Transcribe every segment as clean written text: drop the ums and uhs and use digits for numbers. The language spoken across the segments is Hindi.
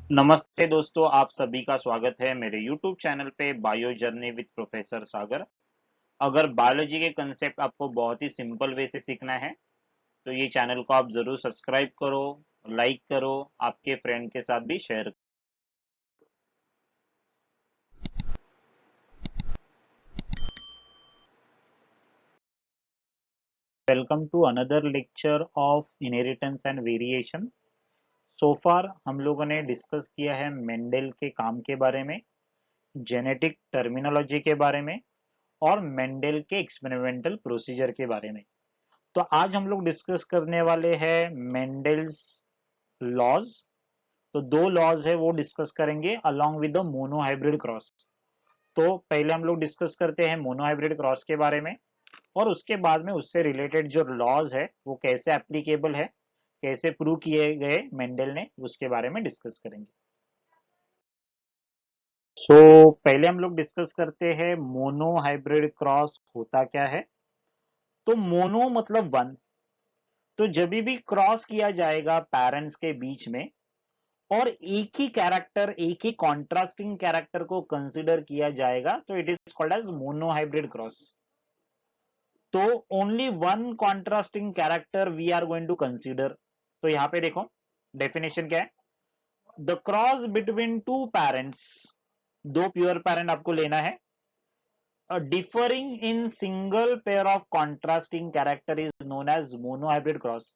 नमस्ते दोस्तों, आप सभी का स्वागत है मेरे YouTube चैनल पे बायो जर्नी विद प्रोफेसर सागर। अगर बायोलॉजी के कंसेप्ट आपको बहुत ही सिंपल वे से सीखना है तो ये चैनल को आप जरूर सब्सक्राइब करो, लाइक करो, आपके फ्रेंड के साथ भी share. Welcome to another lecture of inheritance and variation. So far हम लोगों ने डिस्कस किया है मेंडल के काम के बारे में, जेनेटिक टर्मिनोलॉजी के बारे में और मेंडल के एक्सपेरिमेंटल प्रोसीजर के बारे में। तो आज हम लोग डिस्कस करने वाले हैं मेंडल्स लॉज। तो दो लॉज है वो डिस्कस करेंगे along with the monohybrid cross. तो पहले हम लोग डिस्कस करते हैं मोनोहाइब्रिड क्रॉस के बारे में और उसके बाद में उससे रिलेटेड जो लॉज है वो कैसे एप्लीकेबल है, कैसे प्रूव किए गए मेंडल ने, उसके बारे में डिस्कस करेंगे। पहले हम लोग डिस्कस करते हैं मोनोहाइब्रिड क्रॉस होता क्या है। तो मोनो मतलब वन। तो जब भी क्रॉस किया जाएगा पेरेंट्स के बीच में और एक ही कैरेक्टर, एक ही कॉन्ट्रास्टिंग कैरेक्टर को कंसीडर किया जाएगा तो it is called as monohybrid cross. तो only one contrasting character we are going to consider. तो यहां पे देखो डेफिनेशन क्या है। The cross between two parents, दो प्योर पेरेंट आपको लेना है, differing in single pair of contrasting character is known as monohybrid cross.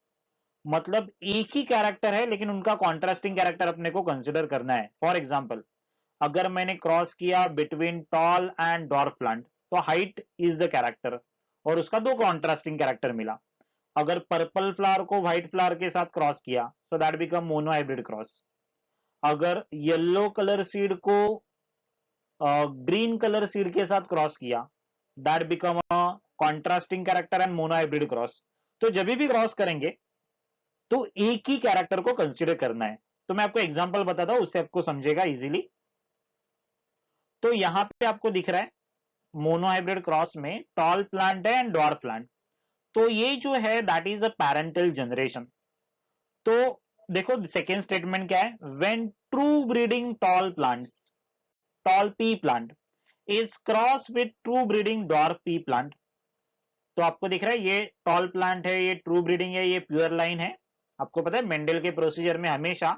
मतलब एक ही कैरेक्टर है लेकिन उनका कॉन्ट्रास्टिंग कैरेक्टर अपने को कंसिडर करना है। फॉर एग्जाम्पल, अगर मैंने क्रॉस किया between tall and dwarf plant तो हाइट इज द कैरेक्टर और उसका दो कॉन्ट्रास्टिंग कैरेक्टर मिला। अगर पर्पल फ्लावर को व्हाइट फ्लावर के साथ क्रॉस किया तो दैट बिकम मोनोहाइब्रिड क्रॉस। अगर येलो कलर सीड को ग्रीन कलर सीड के साथ क्रॉस किया that become a contrasting character and monohybrid cross. तो जब भी क्रॉस करेंगे तो एक ही कैरेक्टर को कंसीडर करना है। तो मैं आपको एग्जांपल बताता हूं, उससे आपको समझेगा इजीली। तो यहां पे आपको दिख रहा है मोनोहाइब्रिड क्रॉस में टॉल प्लांट है एंड ड्वार्फ प्लांट। तो ये जो है that is a parental generation. तो देखो सेकेंड स्टेटमेंट क्या है, when true breeding tall plants, toll P plant is cross with true breeding dwarf P plant. तो आपको दिख रहा है ये टॉल प्लांट है, ये ट्रू ब्रीडिंग है, ये प्योर लाइन है। आपको पता है मेंडल के प्रोसीजर में हमेशा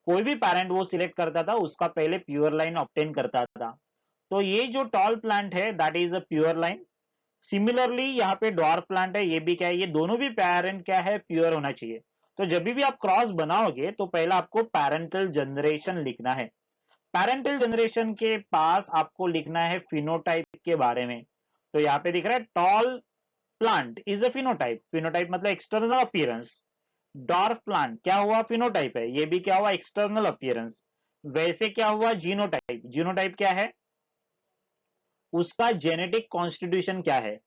कोई भी पैरेंट वो सिलेक्ट करता था उसका पहले प्योर लाइन ऑब्टेन करता था। तो ये जो टॉल प्लांट है that is a pure line. Similarly यहाँ पे ड्वार्फ प्लांट है, ये भी क्या है, ये दोनों भी पेरेंट क्या है, प्योर होना चाहिए। तो जब भी आप क्रॉस बनाओगे तो पहला आपको पेरेंटल जनरेशन लिखना है। पेरेंटल जनरेशन के पास आपको लिखना है फिनोटाइप के बारे में। तो यहाँ पे दिख रहा है tall plant is a phenotype. Phenotype मतलब एक्सटर्नल अपीयरेंस। डॉर्फ प्लांट क्या हुआ, फिनोटाइप है, ये भी क्या हुआ, एक्सटर्नल अपीयरेंस। वैसे क्या हुआ, जीनोटाइप। जीनोटाइप क्या है, उसका जेनेटिक कॉन्स्टिट्यूशन क्या है,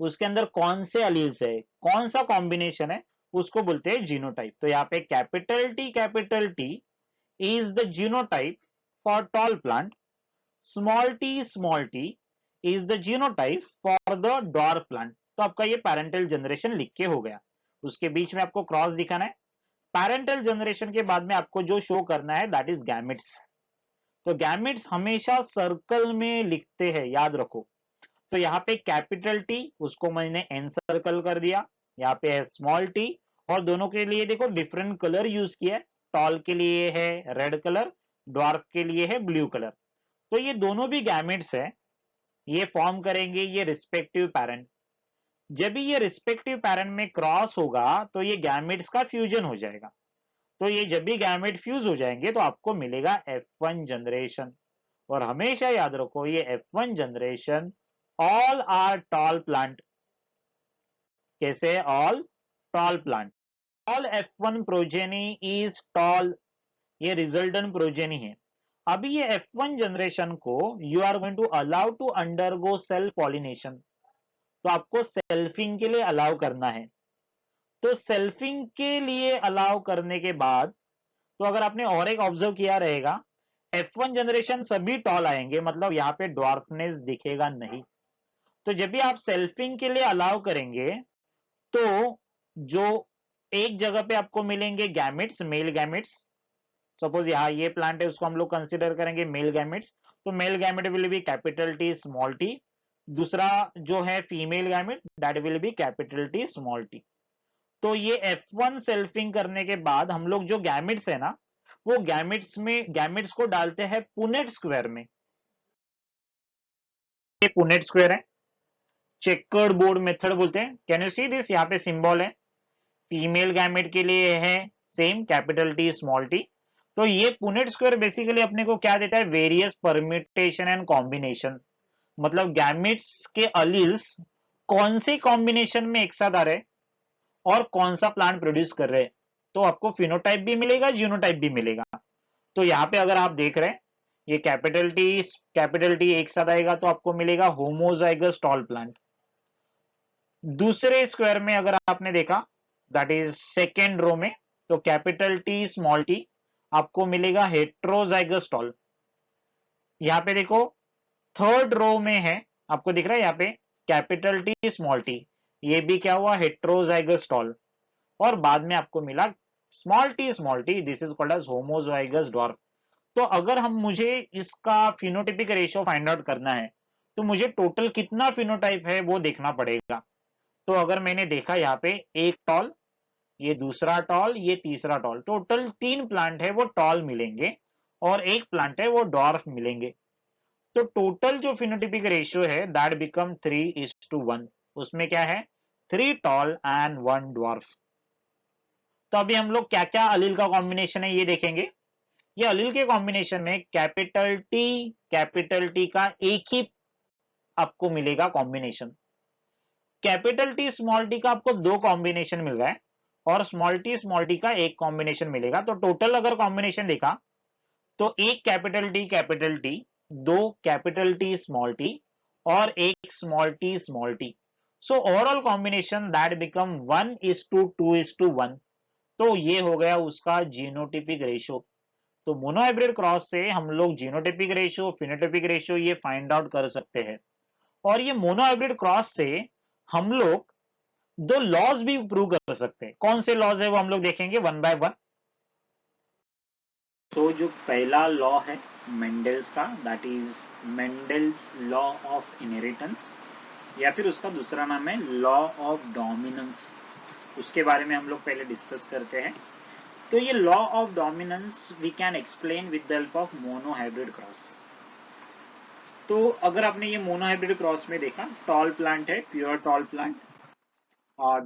उसके अंदर कौन से अलील्स है, कौन सा कॉम्बिनेशन है, उसको बोलते हैं जीनोटाइप। तो यहाँ पे capital T is the genotype for tall plant, small T is the genotype for the dwarf plant. तो आपका ये पैरेंटल जनरेशन लिख के हो गया। उसके बीच में आपको क्रॉस दिखाना है। पैरेंटल जनरेशन के बाद में आपको जो शो करना है दैट इज गैमिट्स। तो गैमिट्स हमेशा सर्कल में लिखते हैं, याद रखो। तो यहाँ पे कैपिटल टी, उसको मैंने एन सर्कल कर दिया। यहाँ पे है स्मॉल टी और दोनों के लिए देखो डिफरेंट कलर यूज किया है। टॉल के लिए है रेड कलर, ड्वार्फ के लिए है ब्लू कलर। तो ये दोनों भी गैमेट्स है, ये फॉर्म करेंगे ये रिस्पेक्टिव पैरेंट। जब भी ये रिस्पेक्टिव पैरेंट में क्रॉस होगा तो ये गैमेट्स का फ्यूजन हो जाएगा। तो ये जब भी गैमेट फ्यूज हो जाएंगे तो आपको मिलेगा F1 जनरेशन। और हमेशा याद रखो ये F1 generation all are tall plant. कैसे, all tall plant. All F1 progeny is tall, ये रिजल्टेंट प्रोजेनी है। अभी ये F1 जनरेशन को you are going to allow to undergo self pollination. तो आपको सेल्फिंग के लिए अलाउ करना है। तो सेल्फिंग के लिए अलाउ करने के बाद, तो अगर आपने और एक ऑब्जर्व किया रहेगा, F1 जनरेशन सभी टॉल आएंगे, मतलब यहाँ पे ड्वार्फनेस दिखेगा नहीं। तो जब भी आप सेल्फिंग के लिए अलाउ करेंगे तो जो एक जगह पे आपको मिलेंगे गैमेट्स, मेल गैमेट्स, सपोज यहाँ ये प्लांट है, उसको हम लोग कंसिडर करेंगे मेल गैमेट्स, तो male gamete will be capital T small T, दूसरा जो है female gamete that will be capital T small T. तो ये F1 सेल्फिंग करने के बाद हम लोग जो गैमेट्स है ना, वो गैमेट्स को डालते हैं पुनेट स्क्वायर में। ये पुनेट स्क्वायर है, चेकर्ड बोर्ड मेथड बोलते हैं। कैन यू सी दिस, यहाँ पे सिंबल है, फीमेल गैमेट के लिए है same capital T small T. तो ये पुनेट स्क्वायर बेसिकली अपने को क्या देता है, वेरियस परम्यूटेशन एंड कॉम्बिनेशन, मतलब गैमेट्स के अलील्स कौन से कॉम्बिनेशन में एक साथ आ रहे और कौन सा प्लांट प्रोड्यूस कर रहे हैं, तो आपको फिनोटाइप भी मिलेगा, जीनोटाइप भी मिलेगा। तो यहाँ पे अगर आप देख रहे हैं, ये कैपिटल टी एक साथ आएगा तो आपको मिलेगा होमोजाइगस टॉल प्लांट। दूसरे स्क्वायर में अगर आपने देखा, दैट इज सेकेंड रो में, तो कैपिटल टी स्मॉल टी आपको मिलेगा हेट्रोजाइगस टॉल। यहाँ पे देखो थर्ड रो में है, आपको दिख रहा है यहाँ पे कैपिटल टी स्मॉल टी, ये भी क्या हुआ, हेट्रोजाइगस टॉल। और बाद में आपको मिला small t, this is called as homozygous dwarf. तो अगर हम मुझे इसका फिनोटिपिक रेशियो फाइंड आउट करना है, तो मुझे टोटल कितना फिनोटाइप है वो देखना पड़ेगा। तो अगर मैंने देखा यहाँ पे एक टॉल, ये दूसरा टॉल, ये तीसरा टॉल, टोटल 3 प्लांट है वो टॉल मिलेंगे और एक प्लांट है वो डॉर्फ मिलेंगे। तो टोटल जो फिनोटिपिक रेशियो है दैट बिकम 3:1। उसमें क्या है, 3 टॉल एंड 1 डॉर्फ। तो अभी हम लोग क्या क्या अलील का कॉम्बिनेशन है ये देखेंगे। ये अलील के कॉम्बिनेशन में कैपिटल टी का एक ही आपको मिलेगा combination, capital T small T का आपको 2 कॉम्बिनेशन मिल रहा है और स्मॉल टी का एक कॉम्बिनेशन मिलेगा। तो टोटल अगर कॉम्बिनेशन देखा तो एक कैपिटल टी, 2 कैपिटल टी और एक small T. So overall combination that become 1:2:1। तो ये हो गया उसका जीनोटिपिक रेशियो। तो मोनोहाइब्रिड क्रॉस से हम लोग जीनोटिपिक रेशियो, फिनोटिपिक रेशियो ये फाइंड आउट कर सकते हैं। और ये मोनोहाइब्रिड क्रॉस से हम लोग 2 लॉज भी प्रूव कर सकते हैं। कौन से लॉज है वो हम लोग देखेंगे वन बाय वन। तो जो पहला लॉ है मेंडल्स का, that is Mendel's law of inheritance, या फिर उसका दूसरा नाम है लॉ ऑफ डोमिनेंस। उसके बारे में हम लोग पहले डिस्कस करते हैं। तो ये law of dominance we can explain with the help of monohybrid cross. तो अगर आपने ये मोनोहाइब्रिड क्रॉस में देखा, टॉल प्लांट है, pure tall plant,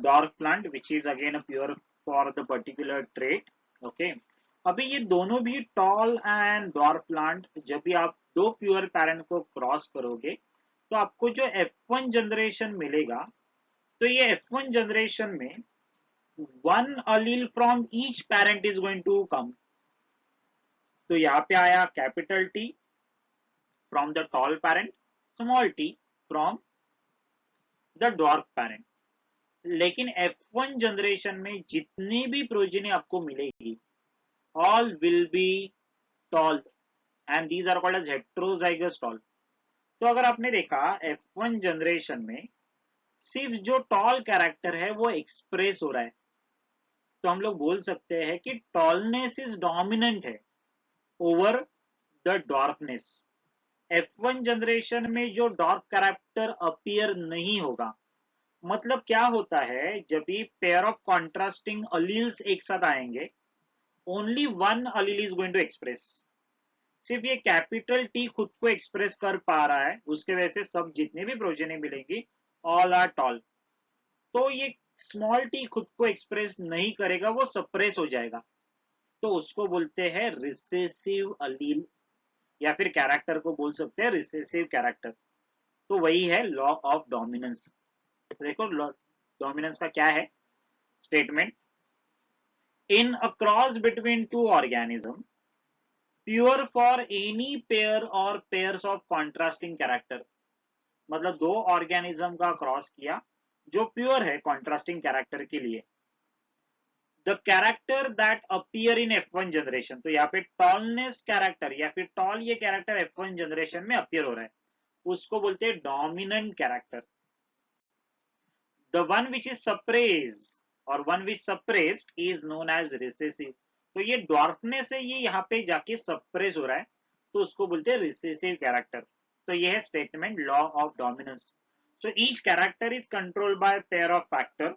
dwarf plant which is again a pure for the particular trait. Okay, अभी ये दोनों भी टॉल एंड डॉर्फ प्लांट, जब भी आप 2 प्योर पैरेंट को क्रॉस करोगे तो आपको जो F1 जनरेशन मिलेगा, तो ये F1 जनरेशन में 1 allele from each parent is going to come। तो यहाँ पे आया capital T from the tall parent, small T from the dwarf parent. लेकिन F1 जनरेशन में जितनी भी प्रोजेनी आपको मिलेगी, all will be tall and these are called as heterozygous tall। तो अगर आपने देखा F1 जनरेशन में सिर्फ जो टॉल कैरेक्टर है वो एक्सप्रेस हो रहा है, तो हम लोग बोल सकते हैं कि टॉलनेस इज डोमिनेंट है over the dwarfness. F1 generation में जो डॉर्फ कैरेक्टर अपीयर नहीं होगा, मतलब क्या होता है, जब भी पेयर ऑफ कॉन्ट्रास्टिंग अलील्स एक साथ आएंगे, only 1 allele is going to express। सिर्फ ये कैपिटल टी खुद को एक्सप्रेस कर पा रहा है, उसके वजह से सब जितने भी प्रोजेनी मिलेंगी ऑल आर टॉल। तो ये स्मॉल टी खुद को एक्सप्रेस नहीं करेगा, वो सप्रेस हो जाएगा, तो उसको बोलते हैं रिसेसिव अलील, या फिर कैरेक्टर को बोल सकते हैं रिसेसिव कैरेक्टर। तो वही है लॉ ऑफ डोमिनेंस। देखो डोमिनेंस का क्या है statement, in a cross between 2 organism pure for any pair और पेयर्स ऑफ कॉन्ट्रास्टिंग कैरेक्टर। मतलब 2 ऑर्गेनिज्म का क्रॉस किया जो प्योर है कॉन्ट्रास्टिंग कैरेक्टर के लिए, the character that appear in F1 generation. तो यहाँ पे टॉलनेस कैरेक्टर या फिर टॉल ये कैरेक्टर F1 जनरेशन में अपीयर हो रहा है, उसको बोलते हैं dominant character. The one which is suppress और one which suppressed is known as recessive. तो ये ड्वार्फनेस है, ये यहाँ पे जाके सप्रेस हो रहा है, तो उसको बोलते हैं रिसेसिव कैरेक्टर। तो ये है statement law of dominance. So each character is controlled by pair of factor,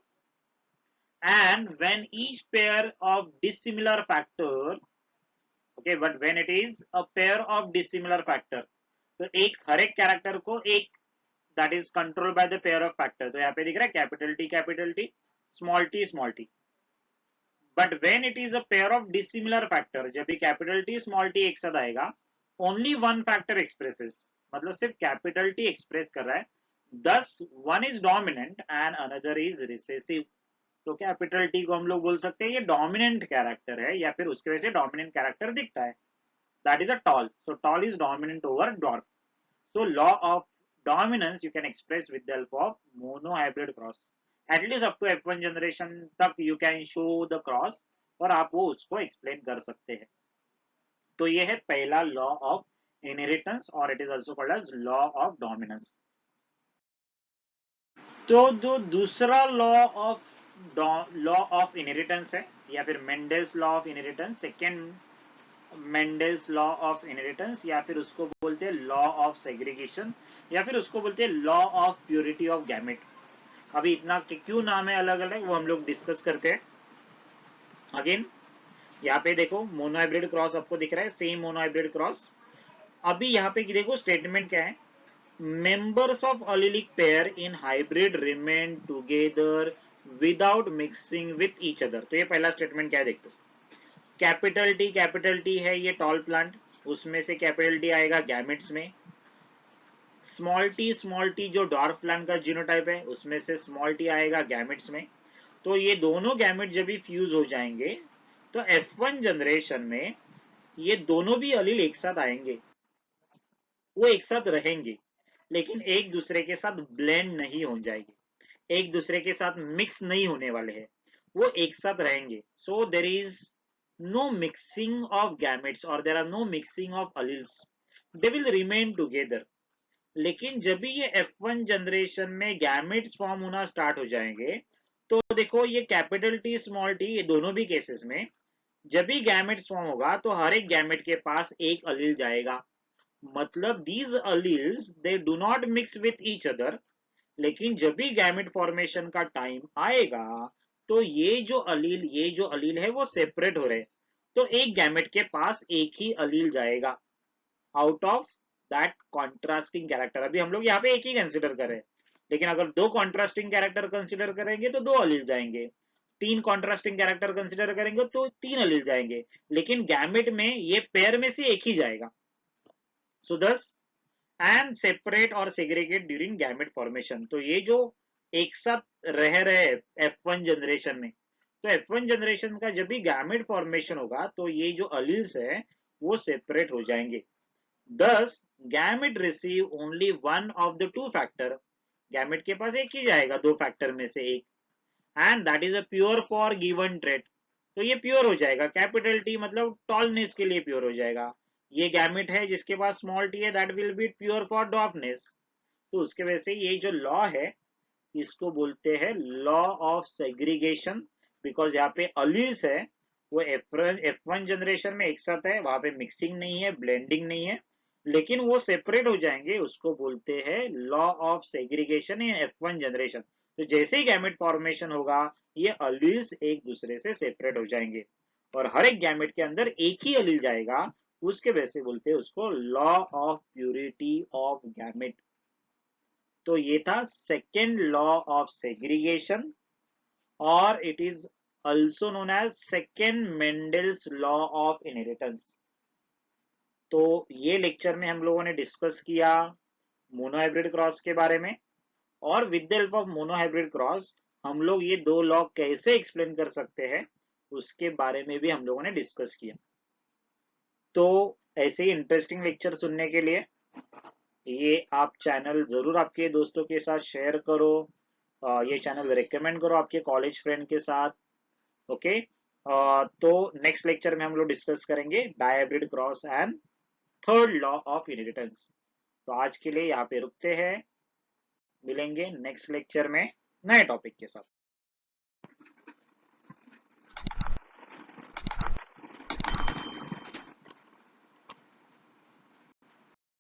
and when each pair of dissimilar factor, okay, but when it is a pair of dissimilar factor, तो एक हर एक कैरेक्टर को एक that is control by the pair of factor. तो यहाँ पे दिख रहा है capital T small T. But when it is a pair of dissimilar factor, जब भी कैपिटल टी स्मॉल टी एक साथ आएगा, ओनली वन फैक्टर एक्सप्रेसेस, मतलब सिर्फ कैपिटल टी एक्सप्रेस कर रहा है, दस one is dominant and another is recessive. तो कैपिटल टी को हम लोग बोल सकते हैं ये डोमिनेंट कैरेक्टर है, या फिर उसके वजह से डोमिनेंट कैरेक्टर दिखता है, that is a tall. So tall is dominant over dwarf. So law of dominance you can express with the help of monohybrid cross. At least up to F1 generation तक you can show the cross और आप वो उसको explain कर सकते हैं। तो ये है पहला law of inheritance और it is also called as law of dominance। तो जो दूसरा लॉ ऑफ इनहेरिटेंस है, या फिर Mendel's law of inheritance, second Mendel's law of inheritance, या फिर उसको बोलते हैं लॉ ऑफ सेग्रीगेशन, या फिर उसको बोलते हैं law of purity of gamete. अभी इतना क्यों नाम है अलग अलग, वो हम लोग डिस्कस करते हैं। अगेन यहाँ पे देखो मोनोहाइब्रिड क्रॉस आपको दिख रहा है, सेम मोनोहाइब्रिड क्रॉस। अभी यहाँ पे देखो स्टेटमेंट क्या है, members of allelic pair in hybrid remain together without mixing with each other। तो ये पहला स्टेटमेंट क्या है देखते हैं। कैपिटल टी है ये टॉल प्लांट, उसमें से कैपिटल टी आएगा गैमेट्स में। स्मॉल टी जो डॉर्फ प्लांट का जीनोटाइप है, उसमें से स्मॉल टी आएगा गैमेट्स में। तो ये दोनों गैमेट जब भी फ्यूज हो जाएंगे तो F1 जनरेशन में ये दोनों भी अलील एक साथ आएंगे, वो एक साथ रहेंगे, लेकिन एक दूसरे के साथ ब्लेंड नहीं हो जाएंगे, एक दूसरे के साथ मिक्स नहीं होने वाले हैं, वो एक साथ रहेंगे। So there is no mixing of gametes और there are no mixing of alleles, they will remain together. लेकिन जब भी ये F1 जनरेशन में गैमेट्स फॉर्म होना स्टार्ट हो जाएंगे, तो देखो ये कैपिटल टी स्मॉल टी, ये दोनों भी केसेस में जब भी गैमेट्स फॉर्म होगा तो हर एक गैमेट के पास एक अलील जाएगा, मतलब these alleles they do not mix with each other. लेकिन जब भी गैमेट फॉर्मेशन का टाइम आएगा तो ये जो अलील है वो सेपरेट हो रहे, तो एक गैमेट के पास एक ही अलील जाएगा out of that contrasting character. अभी हम लोग यहाँ पे एक ही कंसिडर करें, लेकिन अगर दो कॉन्ट्रास्टिंग कैरेक्टर कंसिडर करेंगे तो दो अलील जाएंगे, तीन कॉन्ट्रास्टिंग कैरेक्टर कंसिडर करेंगे तो तीन अलील जाएंगे, लेकिन गैमेट में ये पेयर में से एक ही जाएगा। सो दस एंड सेपरेट और सेग्रीगेट ड्यूरिंग गैमेट फॉर्मेशन। तो ये जो एक साथ रह रहे F1 जनरेशन में, तो F1 जनरेशन का जब भी गैमेट फॉर्मेशन होगा तो ये जो अलील्स है वो सेपरेट हो जाएंगे। दस gamete receive only one of the two factor, gamete के पास एक ही जाएगा दो फैक्टर में से एक, and that is a pure for given trait. तो ये प्योर हो जाएगा, कैपिटल टी मतलब टॉलनेस के लिए प्योर हो जाएगा। ये गैमेट है जिसके पास स्मॉल टी है, that will be pure for dwarfness. तो उसके वजह से ये जो लॉ है इसको बोलते हैं लॉ ऑफ सेग्रीगेशन, बिकॉज यहाँ पे अलील्स है वो F1 जनरेशन में एक साथ है, वहां पे मिक्सिंग नहीं है, ब्लेंडिंग नहीं है, लेकिन वो सेपरेट हो जाएंगे, उसको बोलते हैं law of segregation in F1 generation. तो जैसे ही गैमेट फॉर्मेशन होगा ये अलील्स एक दूसरे से सेपरेट हो जाएंगे और हर एक गैमेट के अंदर एक ही अलील जाएगा, उसके वजह से बोलते हैं उसको law of purity of gamete. तो ये था सेकेंड लॉ ऑफ सेग्रीगेशन और it is also known as second Mendel's law of inheritance। तो ये लेक्चर में हम लोगों ने डिस्कस किया मोनोहाइब्रिड क्रॉस के बारे में, और with the help of monohybrid cross हम लोग ये दो लॉ कैसे एक्सप्लेन कर सकते हैं उसके बारे में भी हम लोगों ने डिस्कस किया। तो ऐसे ही इंटरेस्टिंग लेक्चर सुनने के लिए ये आप चैनल जरूर आपके दोस्तों के साथ शेयर करो, ये चैनल रिकमेंड करो आपके कॉलेज फ्रेंड के साथ। ओके तो नेक्स्ट लेक्चर में हम लोग डिस्कस करेंगे dihybrid cross and third law of inheritance. तो आज के लिए यहाँ पे रुकते हैं, मिलेंगे नेक्स्ट लेक्चर में नए टॉपिक के साथ।